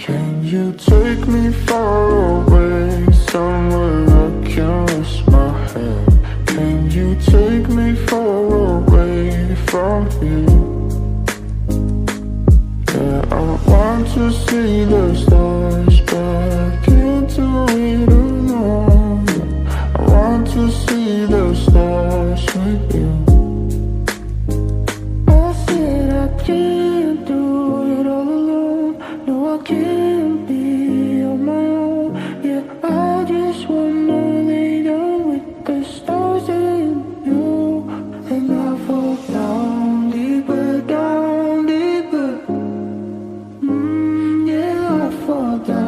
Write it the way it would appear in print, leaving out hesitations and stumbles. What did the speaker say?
Can you take me far away, somewhere I can rest my head? Can you take me far away from here? Yeah, I want to see the stars, but I can't do it alone. I want to see the stars with you. I said I can't do it all alone. No, I can't be on my own. Yeah, I just wanna lay down with the stars and you. And I fall down deeper, down deeper. Yeah, I fall down.